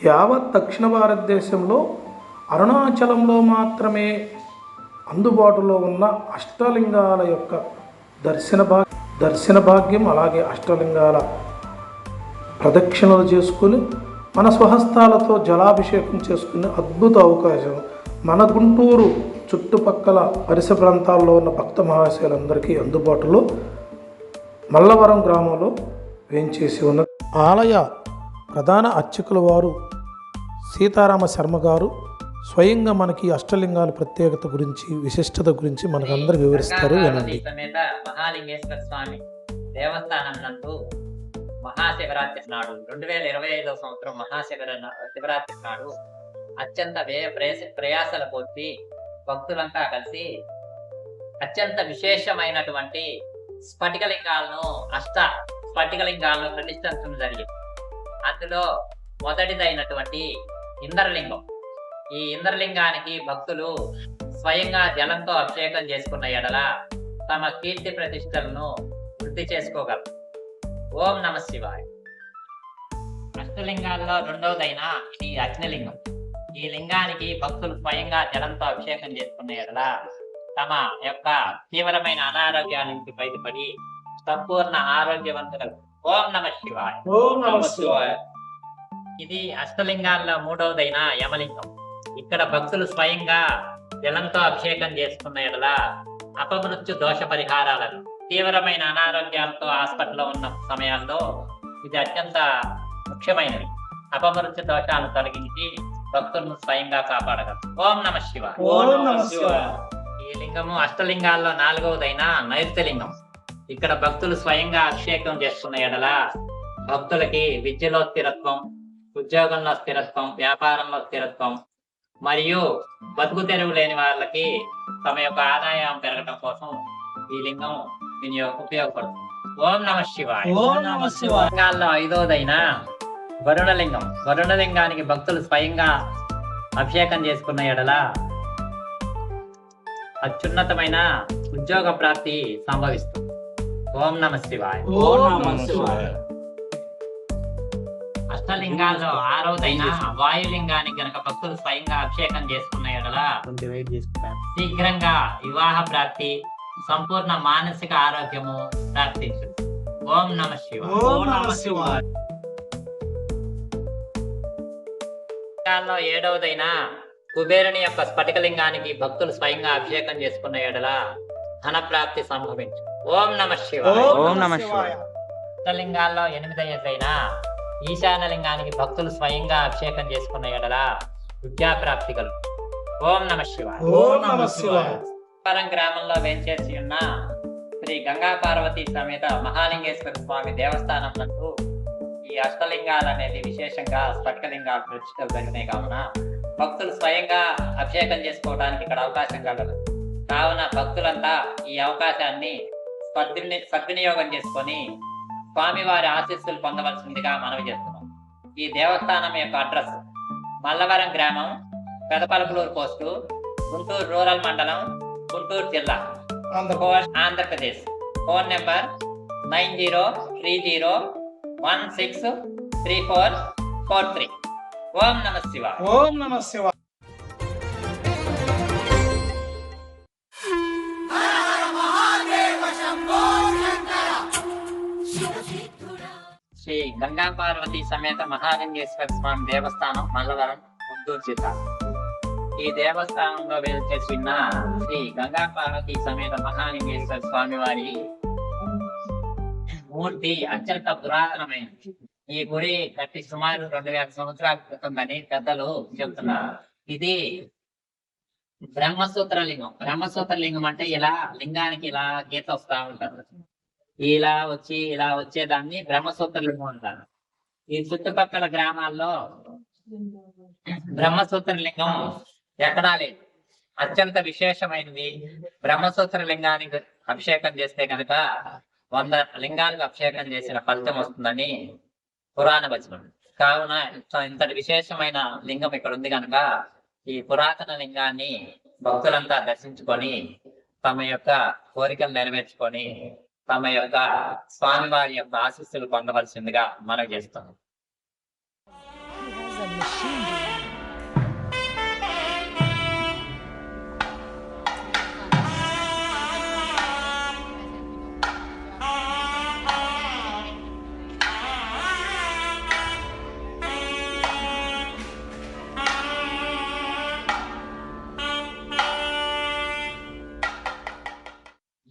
యావత్ దక్షిణ భారతదేశంలో అరుణాచలంలో మాత్రమే అందుబాటులో ఉన్న అష్టలింగాల యొక్క దర్శన భాగ్యం, అలాగే అష్టలింగాల ప్రదక్షిణలు చేసుకుని మన స్వహస్తాలతో జలాభిషేకం చేసుకునే అద్భుత అవకాశం మన గుంటూరు చుట్టుపక్కల పరిసర ప్రాంతాల్లో ఉన్న భక్త మహాశయులందరికీ అందుబాటులో మల్లవరం గ్రామంలో వేంచేసి ఉన్న ఆలయ ప్రధాన అర్చకుల వారు సీతారామ శర్మ గారు స్వయంగా మనకి అష్టలింగాల ప్రత్యేకత గురించి, విశిష్టత గురించి మనకందరూ వివరిస్తారు. వినండి. మహాలింగేశ్వర స్వామి దేవస్థానం నందు మహాశివరాత్రి నాడు 2025 సంవత్సరం శివరాత్రి నాడు అత్యంత ప్రయాసల కొద్ది భక్తులంతా కలిసి అత్యంత విశేషమైనటువంటి స్ఫటికలింగాలను ప్రతిష్ఠించడం జరిగింది. అందులో మొదటిదైనటువంటి ఇంద్రలింగం. ఈ ఇంద్రలింగానికి భక్తులు స్వయంగా జలంతో అభిషేకం చేసుకున్న ఎడల తమ కీర్తి ప్రతిష్టలను వృద్ధి చేసుకోగలరు. ఓం నమ శివాయ. అష్టలింగాల్లో రెండవదైన ఈ అగ్నిలింగం. ఈ లింగానికి భక్తులు స్వయంగా జలంతో అభిషేకం చేసుకున్న ఎడల తమ యొక్క తీవ్రమైన అనారోగ్యాల నుంచి బయటపడి సంపూర్ణ ఆరోగ్యవంతులు. ఓం నమ శివాయ. ఓం నమ శివాయ. ఇది అష్టలింగాల్లో మూడవదైన యమలింగం. ఇక్కడ భక్తులు స్వయంగా జలంతో అభిషేకం చేసుకున్న ఎడల అపమృత్యు దోష పరిహారాలను, తీవ్రమైన అనారోగ్యాలతో హాస్పిటల్లో ఉన్న సమయాల్లో ఇది అత్యంత ముఖ్యమైనది. అపమృత్యు దోషాలను తొలగించి భక్తులను స్వయంగా కాపాడగలరు. ఓం నమ శివాయ. ఓం నమ శివాయ. ఈ లింగము అష్టలింగాల్లో నాలుగవదైన నైరుతిలింగం. ఇక్కడ భక్తులు స్వయంగా అభిషేకం చేసుకున్న ఎడల భక్తులకి విద్యలో స్థిరత్వం, ఉద్యోగంలో స్థిరత్వం, వ్యాపారంలో స్థిరత్వం మరియు బతుకు తెరువు లేని వాళ్ళకి తమ యొక్క ఆదాయం పెరగడం కోసం ఈ లింగం ఉపయోగపడుతుంది. ఓం నమ శివాయ. ఓం నమ శివాయ. లింగాల్లో ఐదవదైన వరుణలింగం. వరుణలింగానికి భక్తులు స్వయంగా అభిషేకం చేసుకున్న ఎడల అత్యున్నతమైన ఉద్యోగ ప్రాప్తి సంభవిస్తుంది. ఓం నమ శివాయ. ఓం నమ శివాయ. అష్టలింగాల్లో ఆరవదైన వాయులింగానికి గనక భక్తులు స్వయంగా అభిషేకం చేసుకున్న ఎడల శీఘ్రంగా వివాహ ప్రాప్తి, సంపూర్ణ మానసిక ఆరోగ్యము ప్రాప్తించును. ఓం నమ శివాయ. ఓం నమ శివాయ. లింగాల్లో ఏడవదైన కుబేరుని యొక్క స్ఫటికలింగానికి భక్తులు స్వయంగా అభిషేకం చేసుకున్న ఎడల ధన ప్రాప్తి సంభవించు. ఓం నమ శివాయ. ఓం నమ శివాయ. అష్టలింగాల్లో ఎనిమిదైన ఈశాన్య లింగానికి భక్తులు స్వయంగా అభిషేకం చేసుకున్న ఎడల విద్యా ప్రాప్తి కలుగు. ఓం నమ శివాయ. ఓం నమ శివాయ. పరం గ్రామంలో వేంచేసి ఉన్న శ్రీ గంగా పార్వతీ సమేత మహాలింగేశ్వర స్వామి దేవస్థానం నందు ఈ అష్టలింగాలు అనేది విశేషంగా స్ఫటికలింగాలు ప్రతిష్టలు జరిగినాయి కావున భక్తులు స్వయంగా అభిషేకం చేసుకోవడానికి ఇక్కడ అవకాశం కలదు. కావున భక్తులంతా ఈ అవకాశాన్ని సద్వినియోగం చేసుకొని స్వామివారి ఆశీస్సులు పొందవలసిందిగా మనవి చేస్తున్నాం. ఈ దేవస్థానం యొక్క అడ్రస్ మల్లవరం గ్రామం, పెదపలకలూరు పోస్టు, గుంటూరు రూరల్ మండలం, గుంటూరు జిల్లా, ఆంధ్రప్రదేశ్. Phone number 9030163443. ఓం నమ శివాయ. ఓం నమ శివాయ. శ్రీ గంగా పార్వతీ సమేత మహాలింగేశ్వర స్వామి దేవస్థానం మల్లవరం, గుంటూరు జిల్లా. ఈ దేవస్థానంలో వేంచేసి ఉన్న శ్రీ గంగా పార్వతీ సమేత మహాలింగేశ్వర స్వామి వారి మూర్తి అత్యంత పురాతనమైనది. ఈ గుడి కట్టి సుమారు 2000 సంవత్సరాల క్రితందని పెద్దలు చెబుతున్నారు. ఇది బ్రహ్మసూత్ర లింగం. బ్రహ్మసూత్ర లింగం అంటే ఇలా లింగానికి ఇలా గీత వస్తా ఉంటారు. ఇలా వచ్చేదాన్ని బ్రహ్మసూత్ర లింగం అంటారు. ఈ చుట్టుపక్కల గ్రామాల్లో బ్రహ్మసూత్ర లింగం ఎక్కడా లేదు. అత్యంత విశేషమైనది. బ్రహ్మసూత్ర లింగానికి అభిషేకం చేస్తే కనుక 100 లింగాలకు అభిషేకం చేసిన ఫలితం వస్తుందని పురాణ వచనం. కావున ఇంతటి విశేషమైన లింగం ఇక్కడ ఉంది కనుక ఈ పురాతన లింగాన్ని భక్తులంతా దర్శించుకొని తమ యొక్క కోరికలు నెరవేర్చుకొని తమ యొక్క స్వామివారి యొక్క ఆశీస్సులు పొందవలసిందిగా మనం చేస్తాం.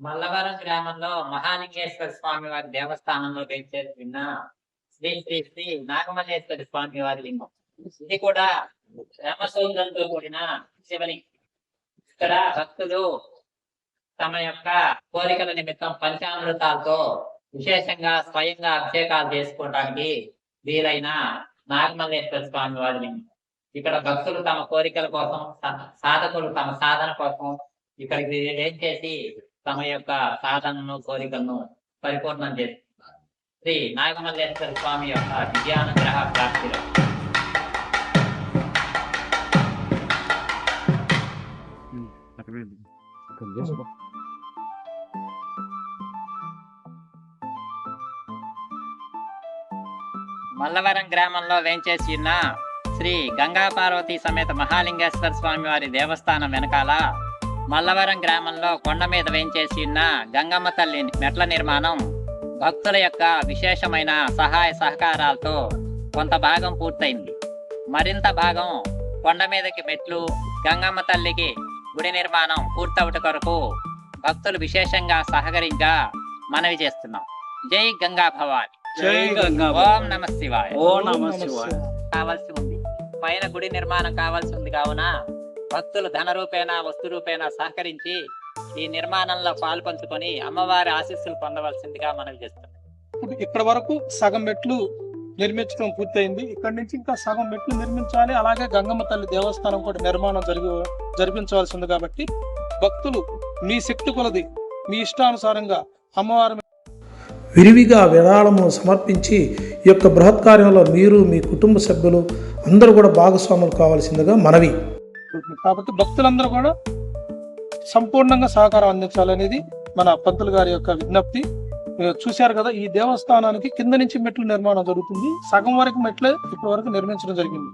మల్లవరం గ్రామంలో మహాలింగేశ్వర స్వామి వారి దేవస్థానంలో వేంచేసి ఉన్న శ్రీ శ్రీ శ్రీ నాగమల్లేశ్వర స్వామి వారి లింగం. ఇది కూడా రామసౌందర్యంతో కూడిన శివలింగం. ఇక్కడ భక్తులు తమ యొక్క కోరికల నిమిత్తం పంచామృతాలతో విశేషంగా స్వయంగా అభిషేకాలు చేసుకోవడానికి వీలైన నాగమల్లేశ్వర స్వామి వారి లింగం. ఇక్కడ భక్తులు తమ కోరికల కోసం, సాధకులు తమ సాధన కోసం ఇక్కడికి వేంచేసి తమ యొక్క సాధనను, కోరికలను పరిపూర్ణం చేస్తున్నారు. శ్రీ నాగమల్లేశ్వర స్వామి యొక్క దివ్యానుగ్రహ ప్రాప్తిలో మల్లవరం గ్రామంలో వేంచేసి ఉన్న శ్రీ గంగా పార్వతీ సమేత మహాలింగేశ్వర స్వామి వారి దేవస్థానం వెనకాల మల్లవరం గ్రామంలో కొండ మీద వేంచేసి ఉన్న గంగమ్మ తల్లి మెట్ల నిర్మాణం భక్తుల యొక్క విశేషమైన సహాయ సహకారాలతో కొంత భాగం పూర్తయింది. మరింత భాగం కొండ మీదకి మెట్లు, గంగమ్మ తల్లికి గుడి నిర్మాణం పూర్తవుట కొరకు భక్తులు విశేషంగా సహకరించగా మనవి చేస్తున్నాం. జై గంగా భవాని. జై గంగా. ఓం నమ శివాయ. ఓం నమః శివాయ. కావాల్సి ఉంది, పైన గుడి నిర్మాణం కావాల్సి ఉంది కావున భక్తులు ధన రూపేణ, వస్తు రూపేణ సహకరించి ఈ నిర్మాణంలో పాల్పంచుకొని అమ్మవారి ఆశీస్సులు పొందవలసిందిగా మనవి చేస్తున్నాం. ఇప్పుడు ఇక్కడ వరకు సగం మెట్లు నిర్మించడం పూర్తయింది. ఇక్కడ నుంచి ఇంకా సగం మెట్లు నిర్మించాలి. అలాగే గంగమ్మ తల్లి దేవస్థానం కూడా నిర్మాణం జరిపించవలసి ఉంది. కాబట్టి భక్తులు మీ శక్తి కొలది, మీ ఇష్టానుసారంగా అమ్మవారి విరివిగా విరాళము సమర్పించి ఈ యొక్క బృహత్ కార్యంలో మీరు, మీ కుటుంబ సభ్యులు అందరూ కూడా భాగస్వాములు కావాల్సిందిగా మనవి. కాబట్టి భక్తులందరూ కూడా సంపూర్ణంగా సహకారం అందించాలనేది మన పంతులు గారి యొక్క విజ్ఞప్తి. చూశారు కదా, ఈ దేవస్థానానికి కింద నుంచి మెట్లు నిర్మాణం జరుగుతుంది. సగం వరకు మెట్లే ఇప్పటి వరకు నిర్మించడం జరిగింది.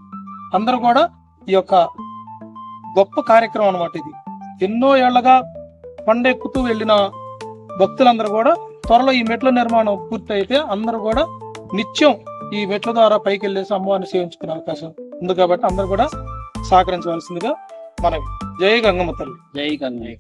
అందరూ కూడా ఈ యొక్క గొప్ప కార్యక్రమం అన్నమాట ఇది. ఎన్నో ఏళ్లగా కొండెక్కుతూ వెళ్ళిన భక్తులందరూ కూడా త్వరలో ఈ మెట్ల నిర్మాణం పూర్తి అయితే అందరూ కూడా నిత్యం ఈ మెట్ల ద్వారా పైకి వెళ్ళేసి అమ్మవారిని సేవించుకునే అవకాశం ఉంది. కాబట్టి అందరూ కూడా సహకరించవలసిందిగా మనవి. జై గంగమ్మ తల్లి. జై గంగా.